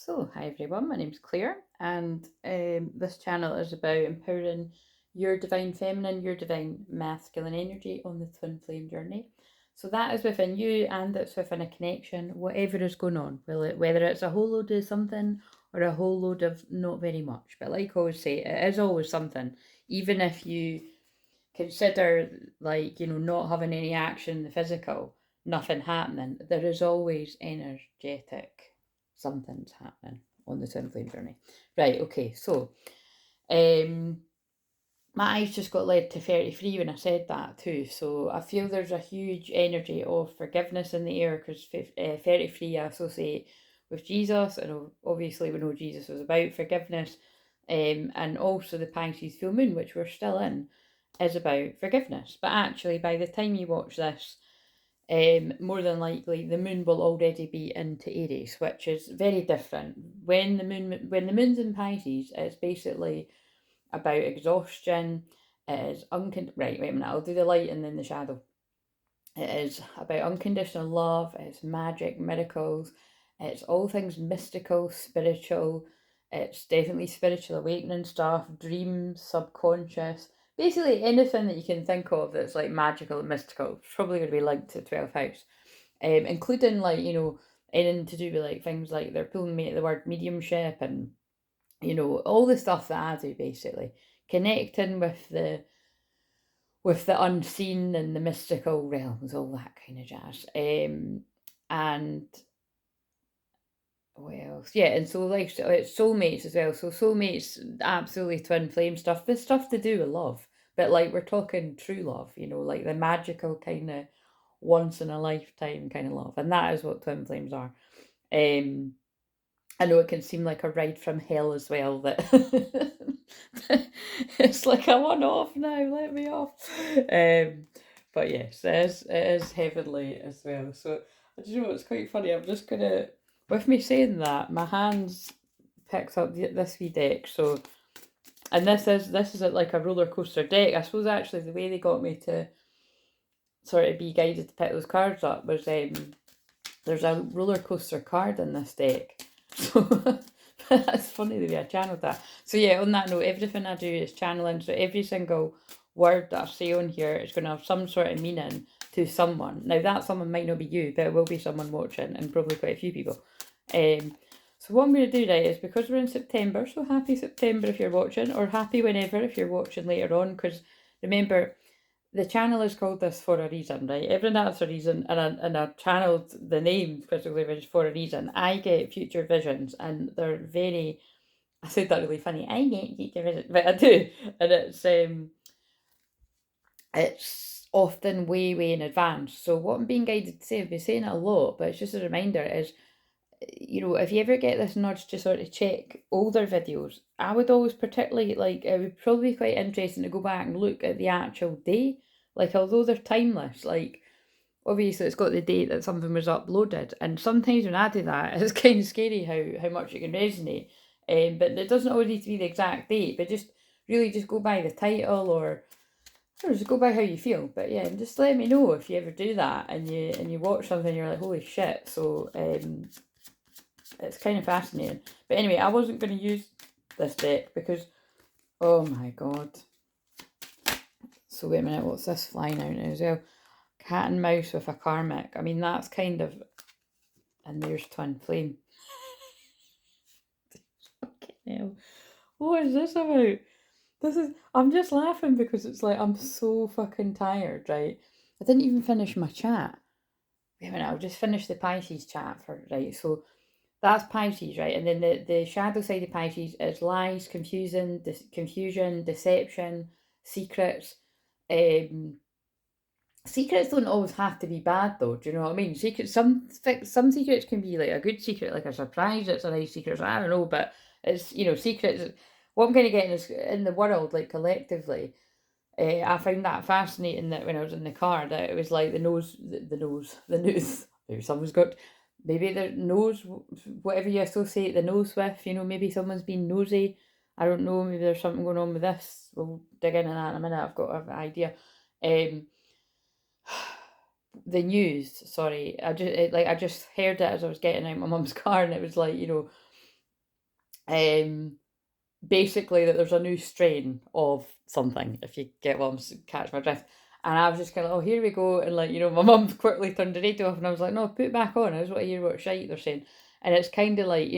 So, hi everyone, my name's Claire, and this channel is about empowering your divine feminine, your divine masculine energy on the twin flame journey. So, that is within you and it's within a connection, whatever is going on, whether it's a whole load of something or a whole load of not very much. But, like I always say, it is always something, even if you consider, not having any action in the physical, nothing happening, there is always energetic something's happening on the twin flame journey. Right, okay, so my eyes just got led to 33 when I said that too. So I feel there's a huge energy of forgiveness in the air because 33 I associate with Jesus, and obviously we know Jesus was about forgiveness. And also the Pisces full moon, which we're still in, is about forgiveness. But actually, by the time you watch this, more than likely the moon will already be into Aries, which is very different. When the moon's in Pisces, it's basically about exhaustion. It is right. Wait a minute. I'll do the light and then the shadow. It is about unconditional love. It's magic, miracles. It's all things mystical, spiritual. It's definitely spiritual awakening stuff, dreams, subconscious. Basically, anything that you can think of that's like magical and mystical is probably going to be linked to 12th house, including anything to do with like things like they're pulling me at the word mediumship and all the stuff that I do, basically connecting with the unseen and the mystical realms, all that kind of jazz. And what else? Yeah, and so it's soulmates as well. So soulmates, absolutely twin flame stuff. This stuff to do with love, but like we're talking true love, like the magical kind of once in a lifetime kind of love, and that is what twin flames are. Um, I know it can seem like a ride from hell as well. That it's like I want off now. Let me off. But yes, it is heavenly as well. So I do you know it's quite funny. I'm just gonna, with me saying that, my hands picks up this wee deck. So, and this is like a roller coaster deck. I suppose actually the way they got me to sort of be guided to pick those cards up was there's a roller coaster card in this deck. So that's funny the way I channeled that. So yeah, on that note, everything I do is channeling. So every single word that I say on here is going to have some sort of meaning to someone. Now that someone might not be you, but it will be someone watching, and probably quite a few people. So what I'm going to do, right, is because we're in September, so happy September if you're watching, or happy whenever if you're watching later on, because remember, the channel is called this for a reason, right? Everyone has a reason, and I channeled the name Crystal Clairvoyant for a reason. I get future visions, and they're very. I said that really funny. I get future visions, but I do, and it's often way way in advance. So what I'm being guided to say, I've been saying it a lot, but it's just a reminder is, if you ever get this nudge to sort of check older videos, I would always particularly like, it would probably be quite interesting to go back and look at the actual day. Like, although they're timeless, like, obviously it's got the date that something was uploaded. And sometimes when I do that, it's kind of scary how much it can resonate. But it doesn't always need to be the exact date, but just really just go by the title or just go by how you feel. But yeah, just let me know if you ever do that and you watch something and you're like, holy shit. So it's kind of fascinating. But anyway, I wasn't going to use this deck because, oh my god. So wait a minute, what's this flying out now as well? Cat and mouse with a karmic. I mean, that's kind of, and there's twin flame. Fucking hell. What is this about? I'm just laughing because it's like, I'm so fucking tired, right? I didn't even finish my chat. Wait a minute, I'll just finish the Pisces chat for, right? So that's Pisces, right? And then the shadow side of Pisces is lies, confusion, deception, secrets. Um, Secrets don't always have to be bad, though. Do you know what I mean? Some secrets can be like a good secret, like a surprise. It's a nice secret. So I don't know, but it's secrets. What I'm kind of getting is in the world, like collectively. I found that fascinating that when I was in the car, that it was like the nose, the nose. Maybe someone's got, maybe the nose, whatever you associate the nose with. Maybe someone's been nosy. I don't know. Maybe there's something going on with this. We'll dig into that in a minute. I've got an idea. Um, the news. Sorry, I just heard it as I was getting out my mum's car, and it was like basically that there's a new strain of something, if you get what I'm catch my drift. And I was just kind of, oh, here we go. And like, my mum quickly turned the radio off and I was like, no, put it back on. I just want to hear what shite they're saying. And it's kind of like,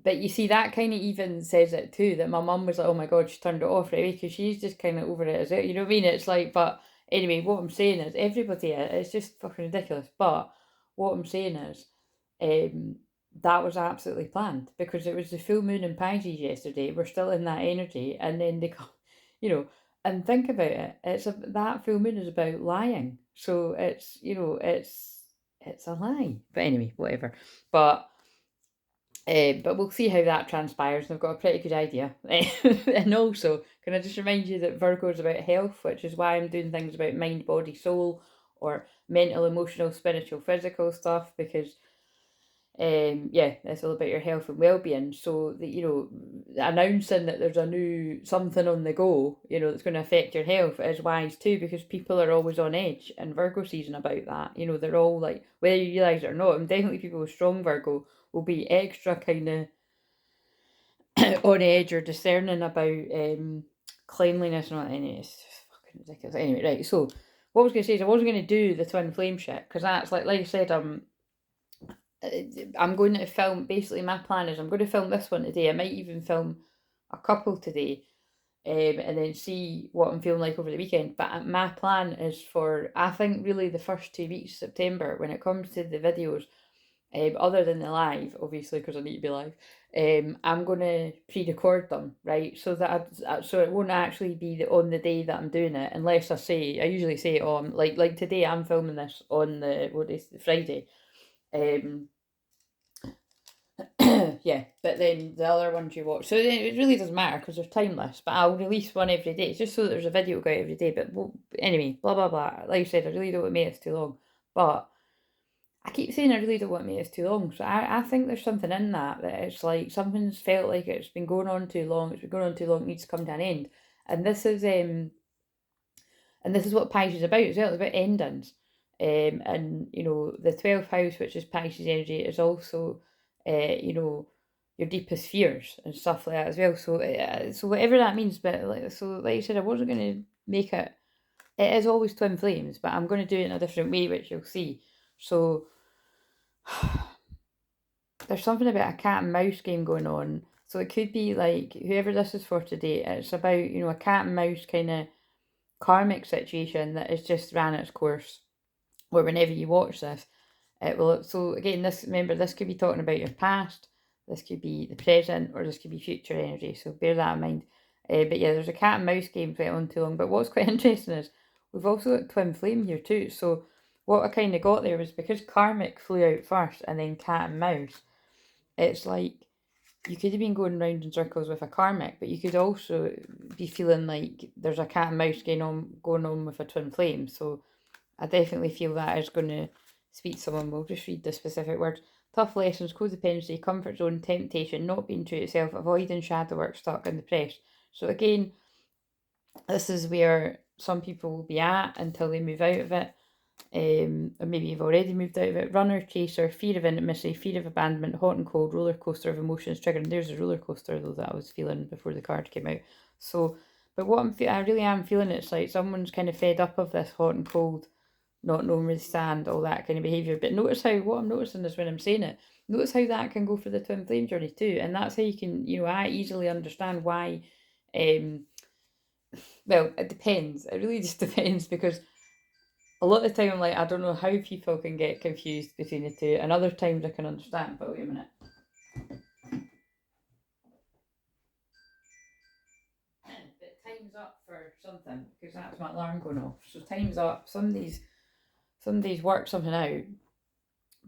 but you see, that kind of even says it too, that my mum was like, oh my God, she turned it off right away because she's just kind of over it as it. You know what I mean? It's like, but anyway, what I'm saying is everybody, it's just fucking ridiculous. But what I'm saying is, that was absolutely planned because it was the full moon in Pisces yesterday. We're still in that energy. And then they come, and think about it. That full moon is about lying. So it's, it's a lie. But anyway, whatever. But we'll see how that transpires, and I've got a pretty good idea. And also, can I just remind you that Virgo is about health, which is why I'm doing things about mind, body, soul, or mental, emotional, spiritual, physical stuff, because it's all about your health and well-being. So that announcing that there's a new something on the go, that's going to affect your health is wise too, because people are always on edge, and Virgo season about that. They're all like, whether you realise it or not, and definitely people with strong Virgo will be extra kind of on edge or discerning about cleanliness and all that. Anyway, it's just fucking ridiculous. Anyway, right, so what I was going to say is I wasn't going to do the twin flame shit, because that's like I said, I'm going to film, basically my plan is I'm going to film this one today. I might even film a couple today, and then see what I'm feeling like over the weekend. But my plan is for, I think, really the first 2 weeks of September, when it comes to the videos, other than the live, obviously, because I need to be live, I'm going to pre-record them, right? So that so it won't actually be on the day that I'm doing it, unless I usually say, oh, like today I'm filming this on the Friday. Yeah, but then the other ones you watch, so it really doesn't matter because they're timeless, but I'll release one every day, just so that there's a video go out every day. But anyway, blah blah blah, like I said, I really don't want to make this too long, but I keep saying I really don't want to make this too long, so I think there's something in that it's like something's felt like it's been going on too long, it needs to come to an end. And this is what Pisces is about as well. It's about endings. And the 12th house, which is Pisces energy, is also your deepest fears and stuff like that as well. So whatever that means, but like I said, I wasn't going to make it. It is always twin flames, but I'm going to do it in a different way, which you'll see. So there's something about a cat and mouse game going on. So it could be like, whoever this is for today, it's about a cat and mouse kind of karmic situation that has just ran its course, where whenever you watch this, it will. So again, this could be talking about your past, this could be the present, or this could be future energy, so bear that in mind. But yeah, there's a cat and mouse game went on too long. But what's quite interesting is we've also got twin flame here too. So what I kind of got there was, because karmic flew out first and then cat and mouse, it's like you could have been going round in circles with a karmic, but you could also be feeling like there's a cat and mouse going on with a twin flame. So I definitely feel that is going to speak to someone. We'll just read the specific words. Tough lessons, codependency, comfort zone, temptation, not being true to self, avoiding shadow work, stuck and depressed. So again, this is where some people will be at until they move out of it. Or maybe you've already moved out of it. Runner, chaser, fear of intimacy, fear of abandonment, hot and cold, roller coaster of emotions triggering. There's a roller coaster though that I was feeling before the card came out. So, but what I really am feeling, it's like someone's kind of fed up of this hot and cold, not knowing where they stand, all that kind of behaviour. But notice how, what I'm noticing is when I'm saying it, notice how that can go for the twin flame journey too. And that's how you can, I easily understand why, well, it depends. It really just depends, because a lot of the time I'm like, I don't know how people can get confused between the two, and other times I can understand. But wait a minute. But time's up for something, because that's my alarm going off. So time's up. Somebody's worked something out,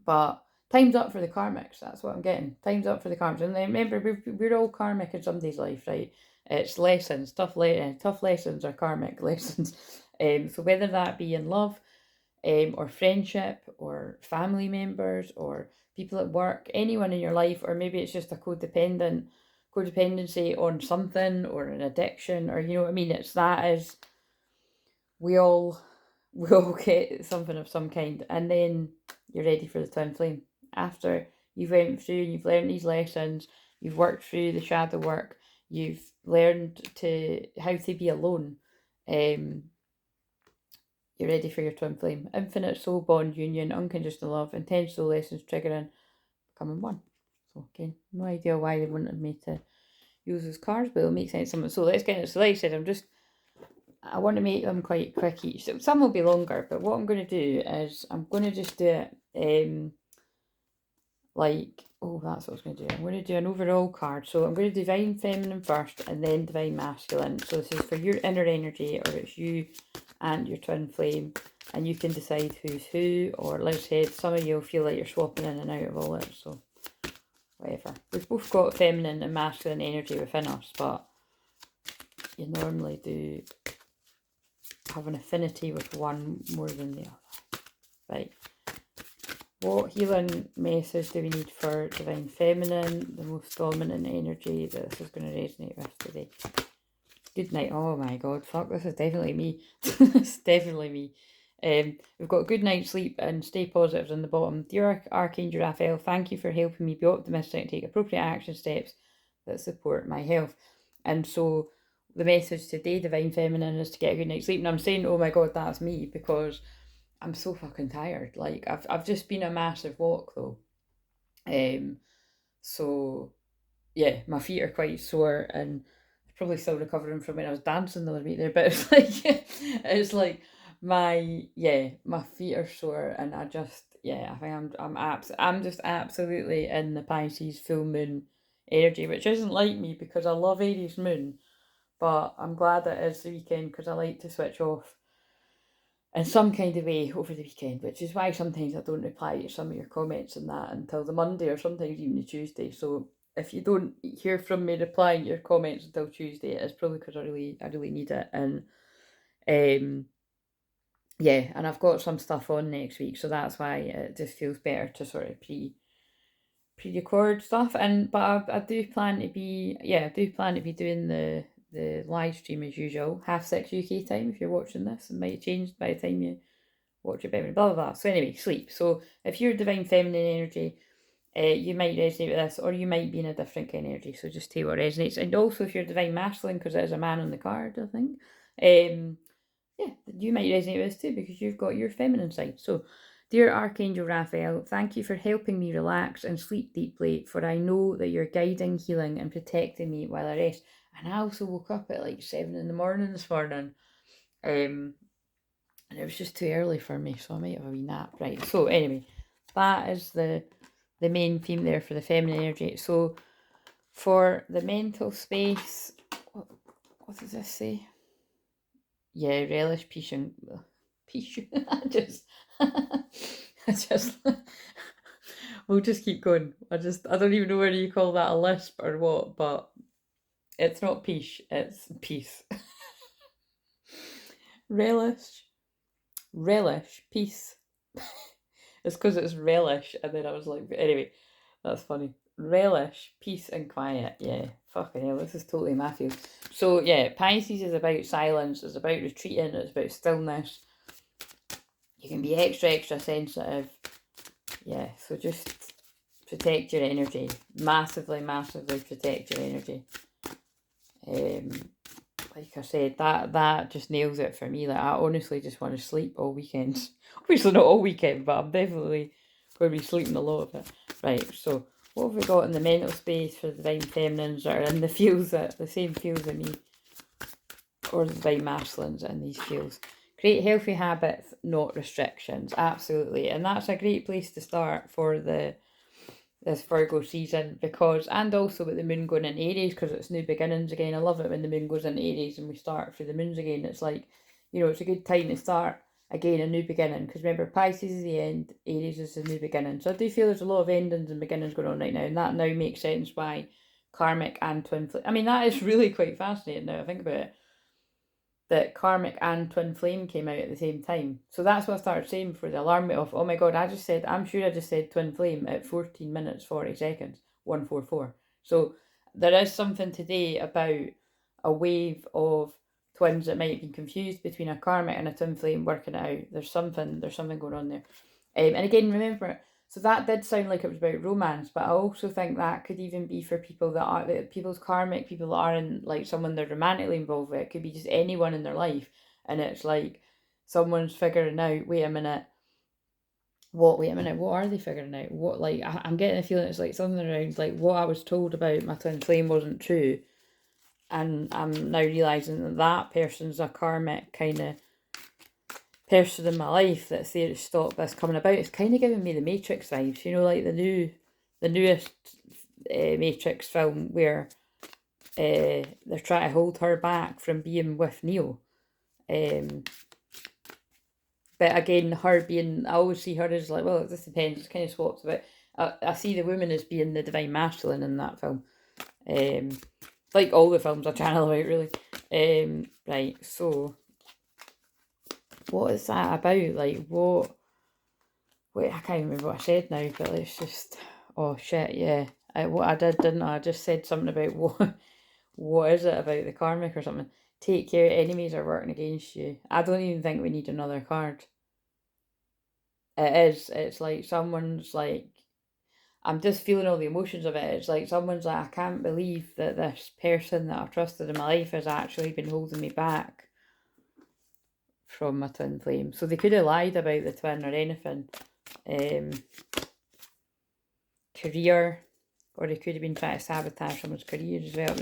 but time's up for the karmics. That's what I'm getting. Time's up for the karmics. And remember, we're all karmic in somebody's life, right? It's lessons, tough lessons are karmic lessons. So whether that be in love, or friendship, or family members, or people at work, anyone in your life, or maybe it's just a codependency on something, or an addiction, or you know what I mean. We all get something of some kind, and then you're ready for the twin flame. After you've went through and you've learned these lessons, you've worked through the shadow work, you've learned how to be alone. You're ready for your twin flame. Infinite soul bond union, unconditional love, intense soul lessons triggering, becoming one. So again, no idea why they wanted me to use those cards, but it'll make sense. So let's get it. So like I said, I want to make them quite quick each. So some will be longer, but what I'm going to do is I'm going to just do it that's what I was going to do. I'm going to do an overall card. So I'm going to do Divine Feminine first and then Divine Masculine. So this is for your inner energy, or it's you and your twin flame, and you can decide who's who, or like I said, some of you will feel like you're swapping in and out of all it, so whatever. We've both got feminine and masculine energy within us, but you normally do have an affinity with one more than the other. Right. What healing message do we need for Divine Feminine, the most dominant energy that this is going to resonate with today? Good night. Oh my god, fuck, this is definitely me. It's definitely me. We've got good night's sleep and stay positive on the bottom. Dear Archangel Raphael, thank you for helping me be optimistic and take appropriate action steps that support my health. And so the message today, Divine Feminine, is to get a good night's sleep. And I'm saying, oh my god, that's me, because I'm so fucking tired. Like, I've just been a massive walk though. So yeah, my feet are quite sore and probably still recovering from when I was dancing the other week there, but it's like my feet are sore, and I think I'm just absolutely in the Pisces full moon energy, which isn't like me because I love Aries moon, but I'm glad that it is the weekend because I like to switch off in some kind of way over the weekend, which is why sometimes I don't reply to some of your comments and that until the Monday, or sometimes even the Tuesday. So if you don't hear from me replying to your comments until Tuesday, it's probably because I really need it. And and I've got some stuff on next week, so that's why it just feels better to sort of pre-record stuff. But I do plan to be doing the live stream as usual, 6:30 UK time. If you're watching this, it might have changed by the time you watch it, blah blah blah. So anyway, sleep. So if you're Divine Feminine energy, you might resonate with this, or you might be in a different kind of energy. So just take what resonates. And also, if you're Divine Masculine, because it is a man on the card, I think, you might resonate with this too, because you've got your feminine side. So, dear Archangel Raphael, thank you for helping me relax and sleep deeply, for I know that you're guiding, healing, and protecting me while I rest. And I also woke up at like 7 in the morning this morning. And it was just too early for me, so I might have a wee nap. Right, so anyway, that is the main theme there for the feminine energy. So for the mental space, what does this say? Yeah, relish, peace, and I just we'll just keep going. I don't even know whether you call that a lisp or what, but it's not peace, it's peace. relish, peace. It's because it's relish, and then I was like, anyway, that's funny. Relish, peace, and quiet. Yeah, fucking hell, this is totally my field. So yeah, Pisces is about silence, it's about retreating, it's about stillness. You can be extra sensitive. Yeah, so just protect your energy. Massively protect your energy. Like I said, that just nails it for me. Like, I honestly just want to sleep all weekend. Obviously not all weekend, but I'm definitely going to be sleeping a lot of it. Right, so what have we got in the mental space for the Divine Feminines that are in the fields, the same fields as me, or the Divine Masculines in these fields? Create healthy habits, not restrictions. Absolutely. And that's a great place to start for this Virgo season, because, and also with the moon going in Aries, because it's new beginnings again. I love it when the moon goes in Aries and we start through the moons again. It's like, it's a good time to start again, a new beginning, because remember, Pisces is the end, Aries is the new beginning. So I do feel there's a lot of endings and beginnings going on right now, and that now makes sense why karmic and twin flame. I mean, that is really quite fascinating now I think about it, that karmic and twin flame came out at the same time. So that's what I started saying before the alarm went off. Oh my god, I'm sure I just said twin flame at 14 minutes 40 seconds, 144. So there is something today about a wave of twins that might have been confused between a karmic and a twin flame working it out. There's something going on there. And again, remember, So that did sound like it was about romance, but I also think that could even be for people that are, people's karmic, people that are in, like, someone they're romantically involved with. It could be just anyone in their life, and it's like someone's figuring out, wait a minute, what are they figuring out? What, like, I'm getting a feeling it's like something around, like, what I was told about my twin flame wasn't true, and I'm now realising that that person's a karmic kind of person in my life that's there to stop this coming about. It's kind of giving me the Matrix vibes, you know, like the newest Matrix film where they're trying to hold her back from being with Neo. But again, her being, I always see her as like, well, this depends, it's kind of swapped, but I see the woman as being the divine masculine in that film. Like all the films I channel about, really. Right, so what is that about? Like, what? Wait, I can't remember what I said now, but let's just. Oh shit, yeah. What I did, didn't I? I just said something about what is it about the karmic or something. Take care, enemies are working against you. I don't even think we need another card. It is. It's like someone's like. I'm just feeling all the emotions of it. It's like someone's like, I can't believe that this person that I've trusted in my life has actually been holding me back from my twin flame. So they could have lied about the twin or anything. Career, or they could have been trying to sabotage someone's career as well. I'm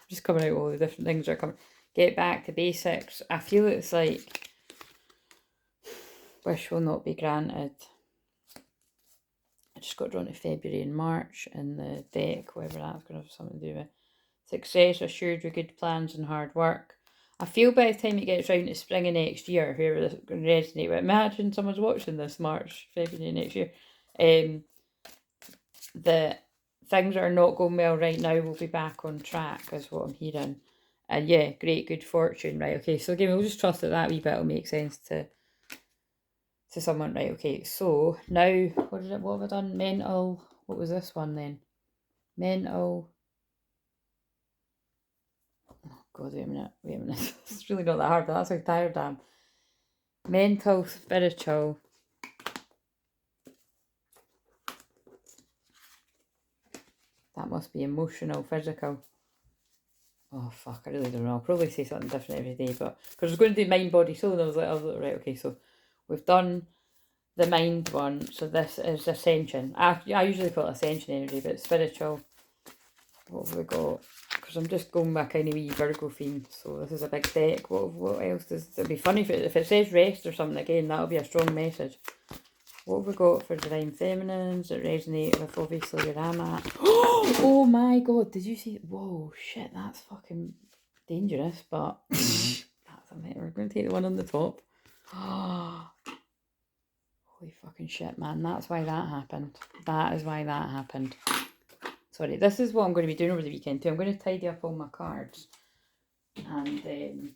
just coming out all the different things that are coming. Get back to basics. I feel it's like wish will not be granted. I just got drawn to February and March in the deck, whatever that's going to have something to do with. Success assured with good plans and hard work. I feel by the time it gets round to spring of next year, whoever this is going to resonate with, imagine someone's watching this March, February next year, the things that are not going well right now will be back on track, is what I'm hearing. And yeah, great good fortune. Right, okay, so again, we'll just trust that that wee bit will make sense to someone. Right, okay, so now, what have I done? Mental, what was this one then? Mental. Oh god, wait a minute. It's really not that hard, but that's how tired I am. Mental, spiritual. That must be emotional, physical. Oh fuck, I really don't know. I'll probably say something different every day, but because I was going to do mind, body, soul, and I was like, right, okay, so we've done the mind one, so this is ascension. I usually call it ascension energy, but spiritual. What have we got? Because I'm just going back kind of wee Virgo theme, so this is a big deck. What else does it'd be funny if it says rest or something again? That'll be a strong message. What have we got for divine feminines that resonate with obviously where I'm at? Oh my god, did you see? Whoa, shit, that's fucking dangerous, but that's a minute. We're going to take the one on the top. Holy fucking shit, man. That's why that happened. That is why that happened. Sorry, this is what I'm going to be doing over the weekend too. I'm going to tidy up all my cards. And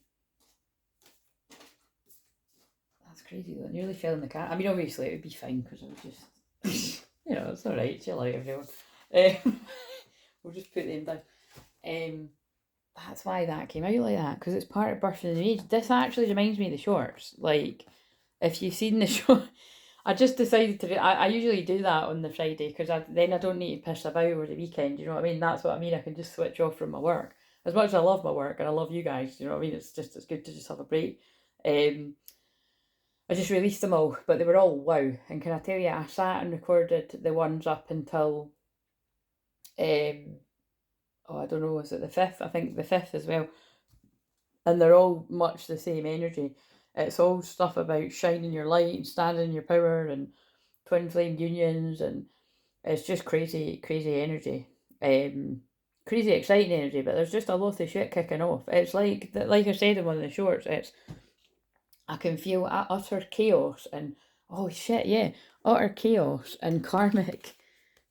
that's crazy though. I nearly fell in the cat. I mean, obviously it would be fine because I was just, you know, it's alright. Chill out, everyone. We'll just put them down. That's why that came out like that, because it's part of birthing the age. This actually reminds me of the shorts. Like, if you've seen the short, I just decided to. I usually do that on the Friday because then I don't need to piss about over the weekend. You know what I mean? That's what I mean. I can just switch off from my work. As much as I love my work and I love you guys, you know what I mean? It's good to just have a break. I just released them all, but they were all wow. And can I tell you, I sat and recorded the ones up until, I don't know, was it the 5th? I think the 5th as well. And they're all much the same energy. It's all stuff about shining your light and standing in your power and twin flame unions, and it's just crazy energy. Crazy exciting energy, but there's just a lot of shit kicking off. It's like I said in one of the shorts, I can feel utter chaos and oh shit, yeah, utter chaos and karmic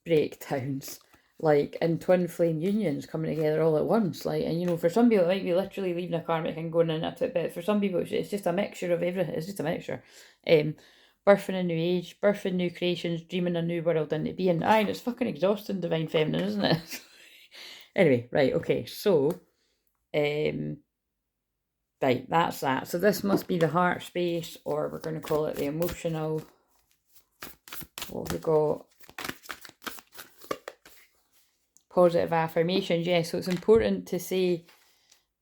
breakdowns, like in twin flame unions coming together all at once. Like, and you know, for some people it might be literally leaving a karmic and going into it, but for some people it's just a mixture of everything. It's just a mixture. Birthing a new age, birthing new creations, dreaming a new world into being. Aye, it's fucking exhausting, divine feminine, isn't it? Anyway, right, okay, so right, that's that. So this must be the heart space, or we're going to call it the emotional what have we got? Positive affirmations. Yeah, so it's important to say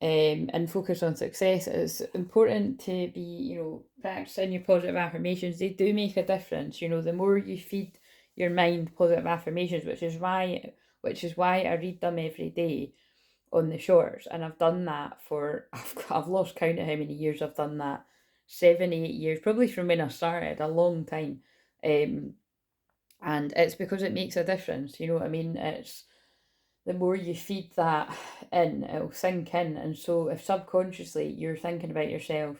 and focus on success. It's important to be, you know, practicing your positive affirmations. They do make a difference. You know, the more you feed your mind positive affirmations, which is why I read them every day on the shorts, and I've done that for I've lost count of how many years I've done that. 7, 8 years, probably from when I started, a long time. And it's because it makes a difference, you know what I mean? It's the more you feed that in, it'll sink in. And so if subconsciously you're thinking about yourself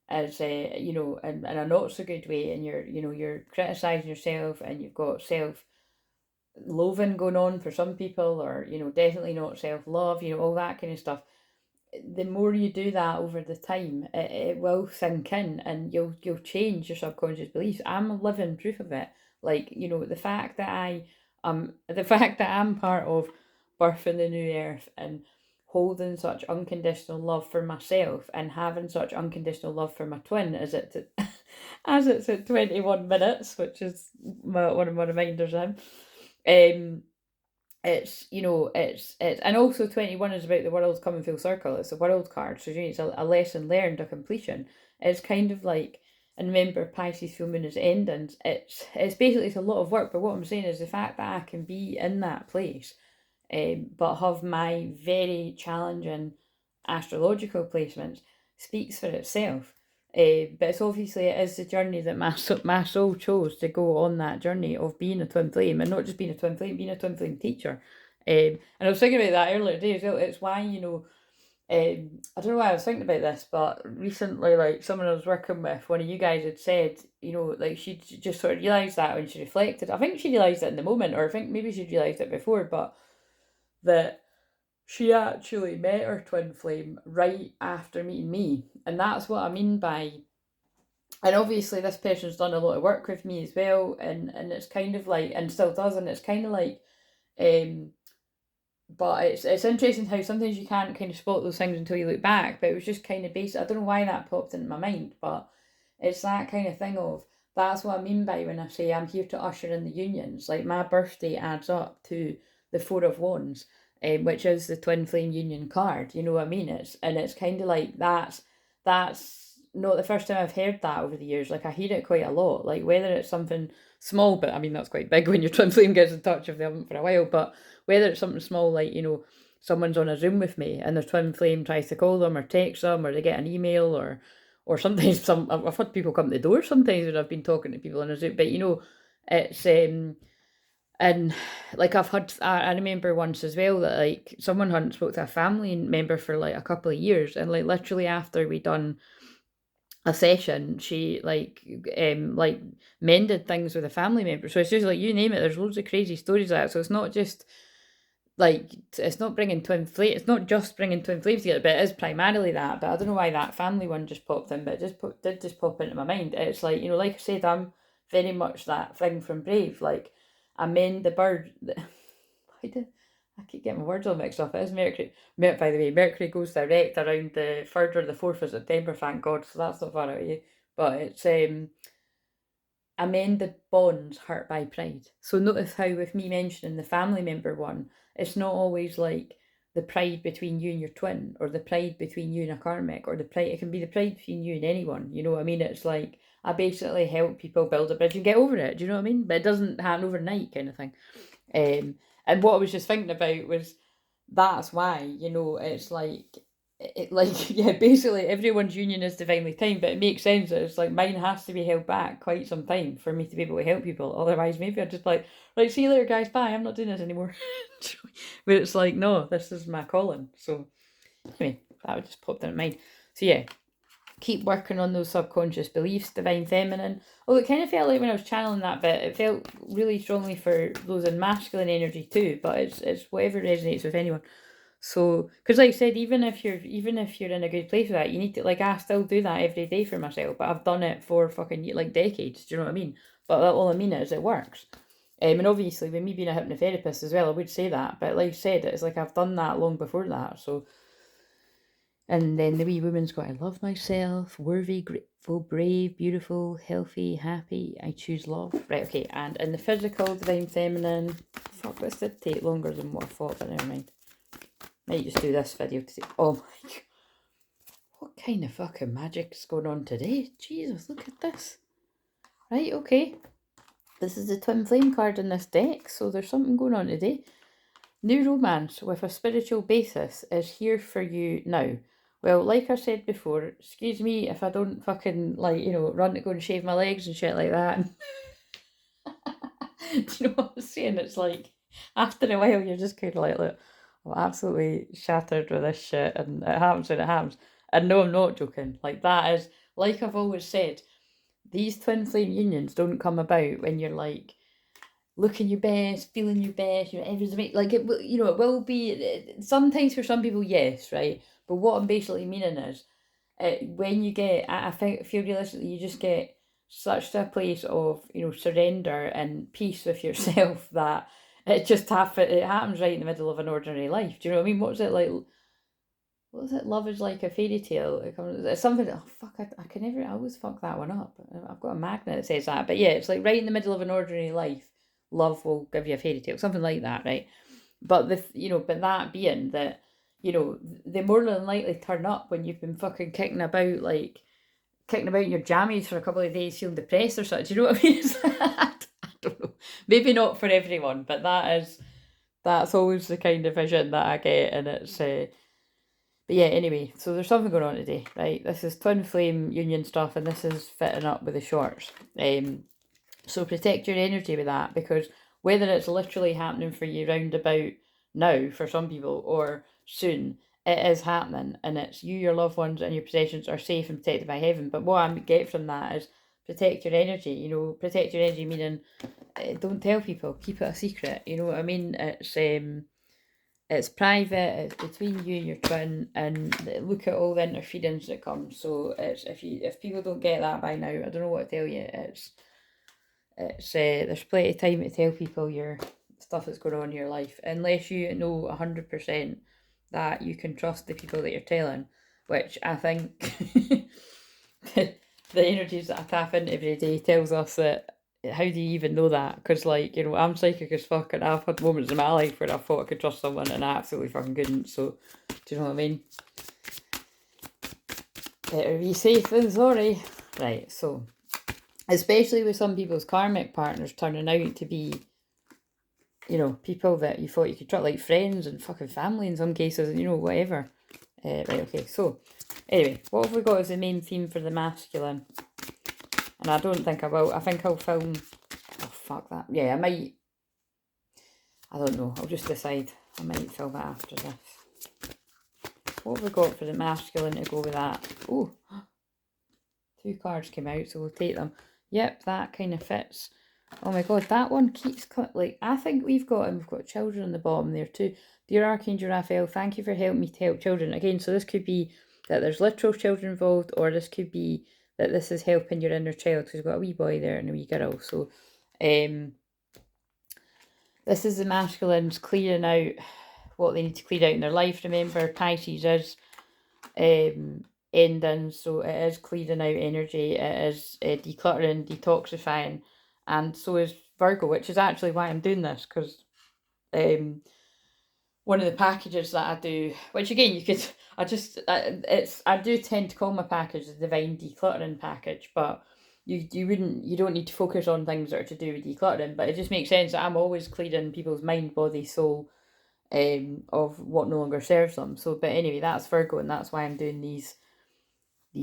as you know, in a not so good way, and you're criticizing yourself, and you've got self-loathing going on for some people, or definitely not self-love, all that kind of stuff, the more you do that over the time, it will sink in, and you'll change your subconscious beliefs. I'm a living proof of it. Like, the fact that I'm part of birthing the new earth, and holding such unconditional love for myself, and having such unconditional love for my twin, as it's at 21 minutes, which is one of my reminders. It's and also 21 is about the world's coming full circle. It's a world card, so it's a lesson learned, a completion. It's kind of like, and remember, Pisces full moon is endings. It's basically, it's a lot of work, but what I'm saying is the fact that I can be in that place, but have my very challenging astrological placements, speaks for itself. But it's obviously, it is the journey that my soul chose to go on, that journey of being a twin flame, and not just being a twin flame, being a twin flame teacher. And I was thinking about that earlier today as well. It's why, I don't know why I was thinking about this, but recently, like, someone I was working with, one of you guys had said, like, she just sort of realised that when she reflected. I think she realised it in the moment, or I think maybe she'd realised it before, but that she actually met her twin flame right after meeting me. And that's what I mean by, and obviously this person's done a lot of work with me as well, and it's kind of like, and still does, and it's kind of like, but it's interesting how sometimes you can't kind of spot those things until you look back. But it was just kind of basic. I don't know why that popped into my mind, but it's that kind of thing of, that's what I mean by when I say I'm here to usher in the unions. Like, my birthday adds up to the Four of Wands, which is the twin flame union card. You know what I mean? It's kind of like, that's not the first time I've heard that over the years. Like, I hear it quite a lot. Like, whether it's something small, but I mean, that's quite big when your twin flame gets in touch if they haven't for a while. But whether it's something small, like, someone's on a Zoom with me and their twin flame tries to call them or text them, or they get an email, or sometimes I've had people come to the door sometimes when I've been talking to people on a Zoom. But it's and like, I remember once as well that, like, someone hadn't spoke to a family member for like a couple of years, and like literally after we done a session, she like mended things with a family member. So it's just like, you name it, there's loads of crazy stories like that. So it's not just like, it's not bringing twin flame, it's not just bringing twin flames together, but it is primarily that. But I don't know why that family one just popped in, but it did just pop into my mind. It's like, like I said, I'm very much that thing from Brave, like, I mend the bird. I keep getting my words all mixed up. It is Mercury. By the way, Mercury goes direct around the 3rd or the 4th of September, thank God, so that's not far out of you. But it's amend the bonds hurt by pride. So notice how, with me mentioning the family member one, it's not always like the pride between you and your twin, or the pride between you and a karmic, or the pride, it can be the pride between you and anyone. You know what I mean? It's like, I basically help people build a bridge and get over it. Do you know what I mean? But it doesn't happen overnight, kind of thing. And what I was just thinking about was, that's why, it's like, yeah, basically everyone's union is divinely timed, but it makes sense that it's like, mine has to be held back quite some time for me to be able to help people. Otherwise, maybe I'd just like, right, see you later, guys, bye, I'm not doing this anymore. But it's like, no, this is my calling. So anyway, that would just pop in mind. So yeah, keep working on those subconscious beliefs, divine feminine. Oh, it kind of felt like when I was channeling that bit, it felt really strongly for those in masculine energy too, but it's whatever resonates with anyone. So, because like I said, even if you're in a good place with that, you need to, like, I still do that every day for myself, but I've done it for fucking like decades. Do you know what I mean? But all I mean is, it works. And obviously, with me being a hypnotherapist as well, I would say that. But like I said, it's like, I've done that long before that. So, and then the wee woman's got, I love myself, worthy, great. full, brave, beautiful, healthy, happy. I choose love. Right, okay. And in the physical, divine feminine. Fuck, this did take longer than what I thought, but never mind. Might just do this video today. Oh my god. What kind of fucking magic is going on today? Jesus, look at this. Right, okay. This is the twin flame card in this deck, so there's something going on today. New romance with a spiritual basis is here for you now. Well, like I said before, excuse me if I don't fucking, like, you know, run to go and shave my legs and shit like that. Do you know what I'm saying? It's like, after a while, you're just kind of like, look, I'm absolutely shattered with this shit, and it happens when it happens. And no, I'm not joking. Like, that is, like I've always said, these twin flame unions don't come about when you're like, looking your best, feeling your best, you know, everything's like it will, you know, it will be sometimes for some people, yes, right. But what I'm basically meaning is, when you get, I think, feel realistically, you just get such a place of, you know, surrender and peace with yourself that it just it happens right in the middle of an ordinary life. Do you know what I mean? What's it like? What is it? Love is like a fairy tale. It's something. Oh fuck! I can never. I always fuck that one up. I've got a magnet that says that. But yeah, it's like right in the middle of an ordinary life. Love will give you a fairy tale, something like that, right? But but that being that, you know, they more than likely turn up when you've been fucking kicking about in your jammies for a couple of days, feeling depressed or something. Do you know what I mean? I don't know. Maybe not for everyone, but that's always the kind of vision that I get, and it's. But yeah, anyway, so there's something going on today, right? This is twin flame union stuff, and this is fitting up with the shorts. So protect your energy with that, because whether it's literally happening for you round about now for some people or soon, it is happening, and it's you, your loved ones, and your possessions are safe and protected by heaven. But what I get from that is protect your energy. You know, protect your energy meaning don't tell people, keep it a secret. You know what I mean? It's private, it's between you and your twin, and look at all the interference that comes. So it's if people don't get that by now, I don't know what to tell you. It's there's plenty of time to tell people your stuff that's going on in your life, unless you know 100% that you can trust the people that you're telling, which I think the energies that I tap into every day tells us that. How do you even know that? Because, like, you know, I'm psychic as fuck, and I've had moments in my life where I thought I could trust someone and I absolutely fucking couldn't. So, do you know what I mean? Better be safe than sorry. Right, so, especially with some people's karmic partners turning out to be, you know, people that you thought you could trust, like friends and fucking family in some cases, and, you know, whatever. Right, okay, so, anyway, what have we got as the main theme for the masculine? And I don't think I will. I think I'll film. Oh, fuck that. Yeah, I might. I don't know. I'll just decide. I might film it after this. What have we got for the masculine to go with that? Oh, 2 cards came out, so we'll take them. Yep, that kind of fits. Oh my god, that one keeps like, I think we've got children on the bottom there too. Dear Archangel Raphael, thank you for helping me to help children. Again, so this could be that there's literal children involved, or this could be that this is helping your inner child, because we've got a wee boy there and a wee girl. So this is the masculines clearing out what they need to clear out in their life. Remember, Pisces is ending, so it is clearing out energy, it is decluttering, detoxifying, and so is Virgo, which is actually why I'm doing this, because one of the packages that I do, which again you could, I do tend to call my package the Divine Decluttering Package, but you don't need to focus on things that are to do with decluttering, but it just makes sense that I'm always clearing people's mind, body, soul, of what no longer serves them. So, but anyway, that's Virgo, and that's why I'm doing these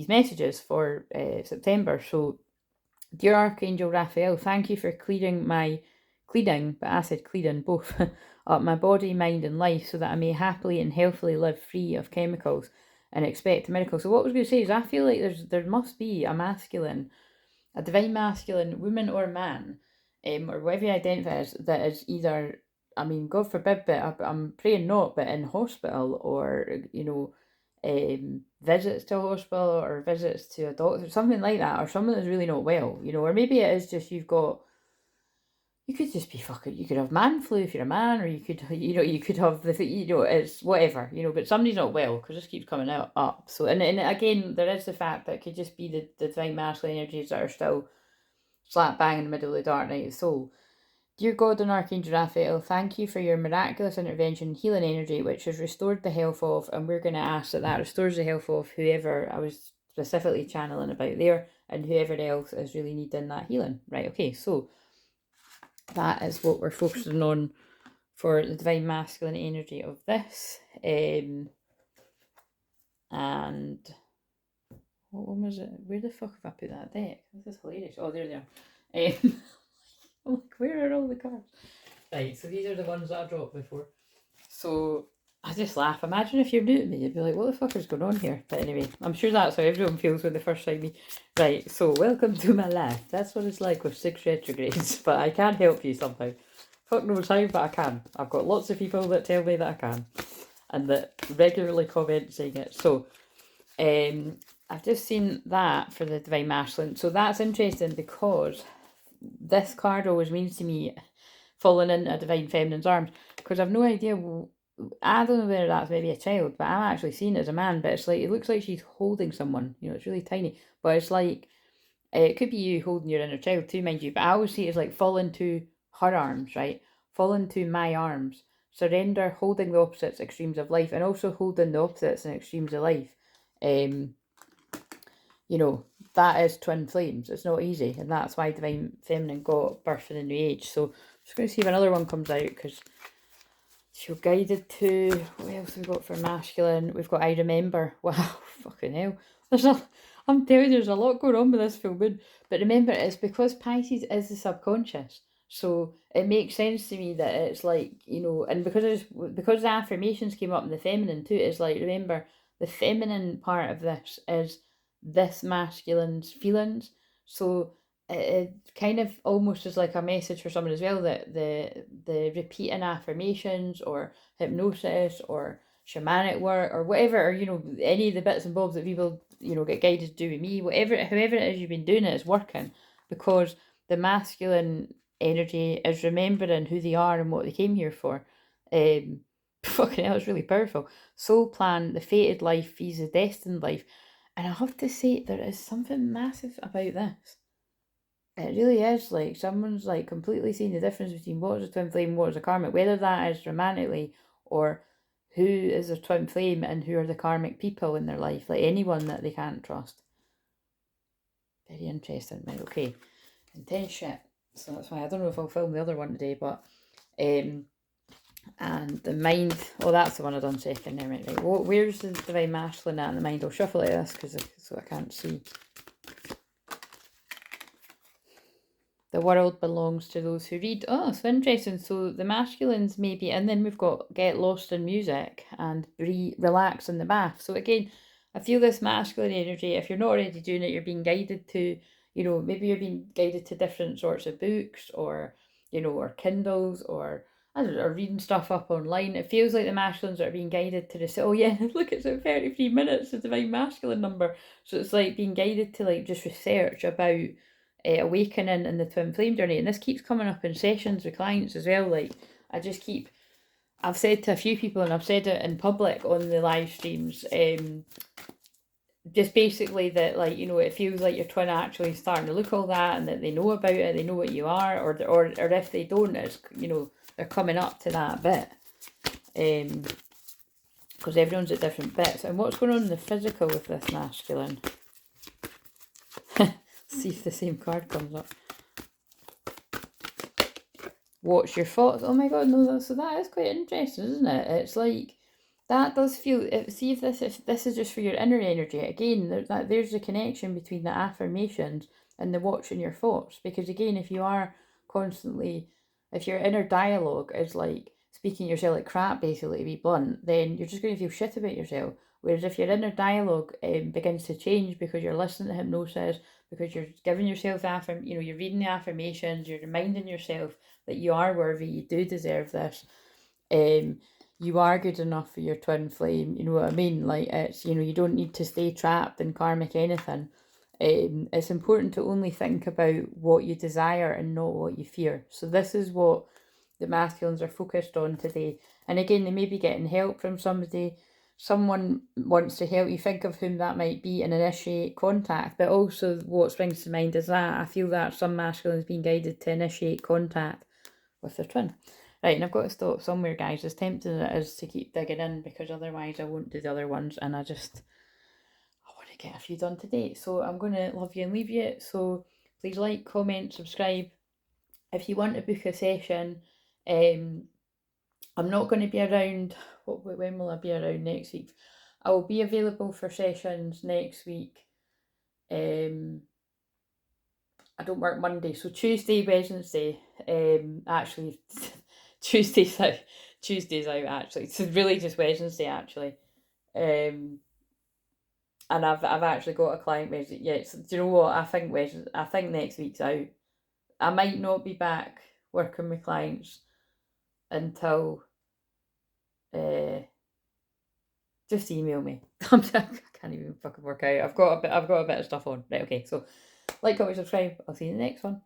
messages for September. So, dear Archangel Raphael, thank you for clearing, but I said clearing both, up my body, mind, and life, so that I may happily and healthily live free of chemicals and expect a miracle. So what I was going to say is, I feel like there must be a divine masculine, woman or man, or whatever you identify as, that is either, I mean, God forbid, but I'm praying not, but in hospital, or, you know, visits to a hospital, or visits to a doctor, something like that, or someone that's really not well, you know, or maybe it is just you've got you could just be fucking, you could have man flu if you're a man, or you could, you could have it's whatever, but somebody's not well, because this keeps coming up. So, and again, there is the fact that it could just be the divine masculine energies that are still slap bang in the middle of the dark night of the soul. Dear God and Archangel Raphael, thank you for your miraculous intervention, healing energy, which has restored the health of, and we're going to ask that restores the health of whoever I was specifically channeling about there, and whoever else is really needing that healing. Right, okay, so that is what we're focusing on for the divine masculine energy of this. And what one was it? Where the fuck have I put that deck? This is hilarious. Oh, there they are. I'm like, where are all the cards? Right, so these are the ones that I dropped before. So I just laugh. Imagine if you're new to me, you'd be like, what the fuck is going on here? But anyway, I'm sure that's how everyone feels when they first find me. Right, so welcome to my life. That's what it's like with 6 retrogrades. But I can't help you somehow. Fuck knows how, but I can. I've got lots of people that tell me that I can. And that regularly comment saying it. So, I've just seen that for the divine masculine. So that's interesting, because this card always means to me falling into a divine feminine's arms, because I've no idea. I don't know whether that's maybe a child, but I'm actually seeing it as a man. But it's like, it looks like she's holding someone. It's really tiny, but it's like it could be you holding your inner child too, mind you. But I always see it as like fall into her arms, right? Fall into my arms. Surrender, holding the opposites extremes of life, and also holding the opposites and extremes of life. That is twin flames. It's not easy, and that's why divine feminine got birth in the new age. So I'm just going to see if another one comes out, because feel guided to. What else have we got for masculine? We've got I remember. Wow, fucking hell. I'm telling you, there's a lot going on with this full moon. But remember, it's because Pisces is the subconscious. So it makes sense to me that it's like, and because the affirmations came up in the feminine too, it's like, remember, the feminine part of this is this masculine's feelings. So it kind of almost is like a message for someone as well, that the repeating affirmations or hypnosis or shamanic work or whatever, or any of the bits and bobs that people get guided to do with me, however it is you've been doing it is working, because the masculine energy is remembering who they are and what they came here for. Fucking hell, it's really powerful. Soul plan, the fated life, fees the destined life. And I have to say, there is something massive about this. It really is, like, someone's like completely seeing the difference between what is a twin flame, what is a karmic, whether that is romantically, or who is a twin flame and who are the karmic people in their life, like anyone that they can't trust. Very interesting, right? Okay, intense shit. So that's why I don't know if I'll film the other one today, but and the mind. Oh, that's the one I done second now, right? Where's the divine masculine at in the mind? I'll shuffle like this so I can't see. The world belongs to those who read. Oh, so interesting. So the masculines maybe, and then we've got get lost in music and relax in the bath. So again, I feel this masculine energy, if you're not already doing it, you're being guided to, maybe you're being guided to different sorts of books or, or Kindles or, I don't know, or reading stuff up online. It feels like the masculines are being guided to this. Oh yeah, look, it's at 33 minutes, the divine masculine number. So it's like being guided to like just research about awakening in the twin flame journey. And this keeps coming up in sessions with clients as well. Like, I've said to a few people, and I've said it in public on the live streams, just basically that, like, it feels like your twin actually starting to look all that, and that they know about it, they know what you are, or if they don't, it's, they're coming up to that bit. Because everyone's at different bits. And what's going on in the physical with this masculine? See if the same card comes up. Watch your thoughts. Oh my god, no, so that is quite interesting, isn't it? It's like, that does feel, see if this is just for your inner energy. Again, there's the connection between the affirmations and the watching your thoughts. Because again, if you are constantly, if your inner dialogue is like speaking yourself like crap, basically, to be blunt, then you're just going to feel shit about yourself. Whereas if your inner dialogue begins to change because you're listening to hypnosis, because you're giving yourself you're reading the affirmations, you're reminding yourself that you are worthy, you do deserve this, you are good enough for your twin flame, you know what I mean? Like, it's, you don't need to stay trapped in karmic anything. It's important to only think about what you desire and not what you fear. So this is what the masculines are focused on today. And again, they may be getting help from somebody. Someone wants to help you, think of whom that might be, and initiate contact. But also what springs to mind is that I feel that some masculines being guided to initiate contact with their twin. Right, and I've got to stop somewhere, guys. As tempting as it is to keep digging in, because otherwise I won't do the other ones, and I want to get a few done today. So I'm going to love you and leave you. So please like, comment, subscribe. If you want to book a session, I'm not going to be around. When will I be around next week? I will be available for sessions next week. I don't work Monday, so Tuesday, Wednesday. Actually, Tuesday's out actually. It's really just Wednesday actually. And I've actually got a client Wednesday. Yeah, so do you know what? I think next week's out. I might not be back working with clients until just email me. I can't even fucking work out. I've got a bit of stuff on. Right, okay, so like, comment, subscribe. I'll see you in the next one.